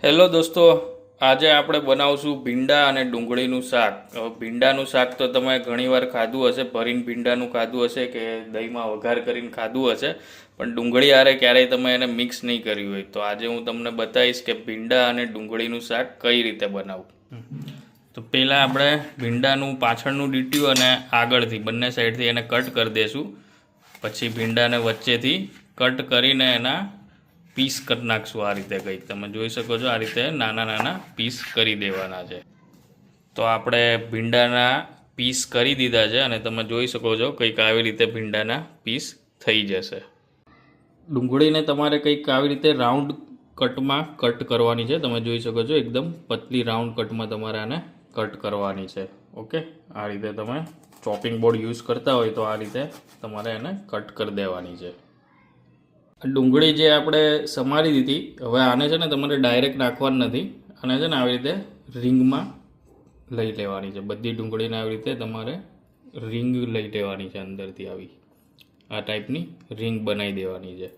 Hello દોસ્તો, આજે આપણે બનાવશું ભીંડા અને ડુંગળીનું શાક. હવે ભીંડાનું શાક તો તમે ઘણીવાર ખાધું હશે, ભરીને ભીંડાનું ખાધું હશે કે દહીંમાં વઘાર કરીને ખાધું હશે, પણ ડુંગળી હારે ક્યારેય તમે એને મિક્સ નહીં કર્યું હોય. તો આજે હું તમને બતાવીશ કે ભીંડા અને ડુંગળીનું શાક કઈ રીતે બનાવવું. તો પહેલાં આપણે ભીંડાનું પાછળનું ડીટ્યું અને આગળથી બંને સાઈડથી એને કટ કરી દઈશું. પછી ભીંડાને વચ્ચેથી કટ કરીને એના પીસ કરી નાખશું. આ રીતે કંઈક તમે જોઈ શકો છો, આ રીતે નાના નાના પીસ કરી દેવાના છે. તો આપણે ભીંડાના પીસ કરી દીધા છે અને તમે જોઈ શકો છો કંઈક આવી રીતે ભીંડાના પીસ થઈ જશે. ડુંગળીને તમારે કંઈક આવી રીતે રાઉન્ડ કટમાં કટ કરવાની છે. તમે જોઈ શકો છો એકદમ પતલી રાઉન્ડ કટમાં તમારે આને કટ કરવાની છે. ઓકે, આ રીતે તમે ચોપિંગ બોર્ડ યુઝ કરતા હોય તો આ રીતે તમારે એને કટ કરી દેવાની છે. ડુંગળી જે આપણે સમારી દીધી, હવે આને છે ને તમારે ડાયરેક્ટ નાખવાનું નથી. આને છે ને આવી રીતે રિંગમાં લઈ લેવાની છે. બધી ડુંગળીને આવી રીતે તમારે રિંગ લઈ લેવાની છે. અંદરથી આવી આ ટાઈપની રિંગ બનાવી દેવાની છે.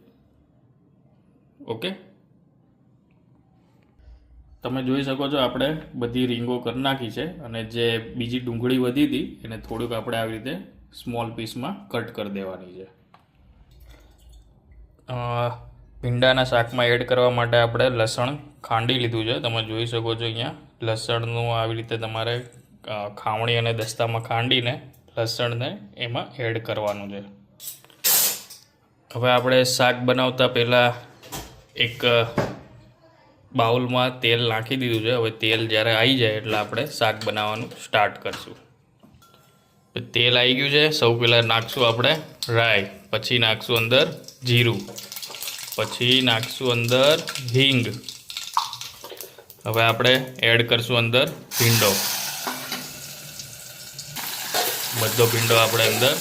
ઓકે, તમે જોઈ શકો છો આપણે બધી રીંગો કરી નાખી છે અને જે બીજી ડુંગળી વધી હતી એને થોડુંક આપણે આવી રીતે સ્મોલ પીસમાં કટ કરી દેવાની છે. ભીંડાના શાકમાં એડ કરવા માટે આપણે લસણ ખાંડી લીધું છે. તમે જોઈ શકો છો અહીંયા લસણનું આવી રીતે તમારે ખાવણી અને દસ્તામાં ખાંડીને લસણને એમાં એડ કરવાનું છે. હવે આપણે શાક બનાવતા પહેલાં એક બાઉલમાં તેલ નાખી દીધું છે. હવે તેલ જ્યારે આવી જાય એટલે આપણે શાક બનાવવાનું સ્ટાર્ટ કરશું. તેલ આવી ગયું છે. સૌ પહેલાં નાખશું આપણે રાઈ, પછી નાખશું અંદર જીરું, પછી નાખશું અંદર હિંગ. હવે આપણે એડ કરશું અંદર ભીંડો. બધો ભીંડો આપણે અંદર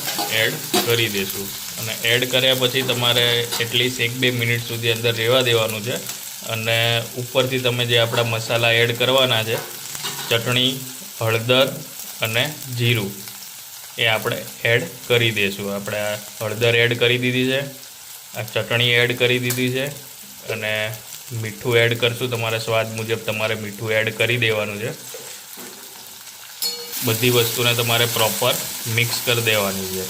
એડ કરી દઈશું અને એડ કર્યા પછી તમારે એટલીસ્ટ 1-2 મિનિટ સુધી અંદર રહેવા દેવાનું છે. અને ઉપરથી તમે જે આપણા મસાલા એડ કરવાના છે, ચટણી, હળદર અને જીરું, એ આપણે એડ કરી દઈશું. આપણે હળદર એડ કરી દીધી છે, આ ચટણી એડ કરી દીધી છે અને મીઠું એડ કરશું. તમારા સ્વાદ મુજબ તમારે મીઠું એડ કરી દેવાનું છે. બધી વસ્તુને તમારે પ્રોપર મિક્સ કરી દેવાની છે.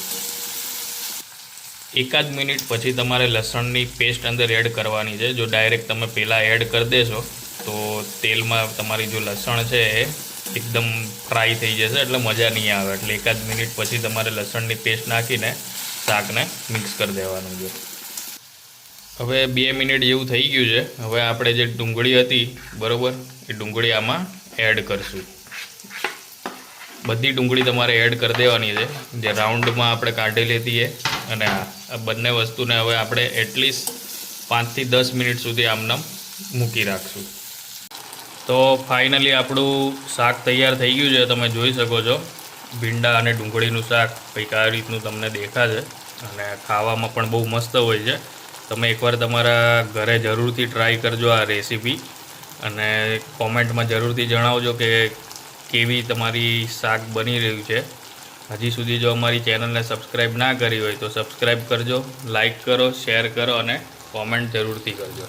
1 મિનિટ પછી તમારે લસણની પેસ્ટ અંદર એડ કરવાની છે. જો ડાયરેક્ટ તમે પહેલાં એડ કરી દેશો તો તેલમાં તમારી જો લસણ છે એ એકદમ ફ્રાય થઈ જશે, એટલે મજા નહીં આવે. એટલે 1 મિનિટ પછી તમારે લસણની પેસ્ટ નાખીને શાકને મિક્સ કરી દેવાનું છે. હવે 2 મિનિટ જેવું થઈ ગયું છે. હવે આપણે જે ડુંગળી હતી બરાબર, એ ડુંગળી આમાં એડ કરશું. બધી ડુંગળી તમારે એડ કરી દેવાની છે જે રાઉન્ડમાં આપણે કાઢેલી હતી એ. અને આ બંને વસ્તુને હવે આપણે એટલીસ્ટ 5 થી 10 મિનિટ સુધી આમનામ મૂકી રાખશું. તો ફાઇનલી આપણું શાક તૈયાર થઈ ગયું છે. તમે જોઈ શકો છો ભીંડા અને ડુંગળીનું શાક કંઈક આ રીતનું તમને દેખાશે અને ખાવામાં પણ બહુ મસ્ત હોય છે. તમે એકવાર તમારા ઘરે જરૂરથી ટ્રાય કરજો આ રેસીપી અને કોમેન્ટમાં જરૂરથી જણાવજો કે કેવી તમારી શાક બની રહ્યું છે. હજી સુધી જો અમારી ચેનલને સબસ્ક્રાઈબ ના કરી હોય તો સબસ્ક્રાઈબ કરજો, લાઈક કરો, શેર કરો અને કોમેન્ટ જરૂરથી કરજો.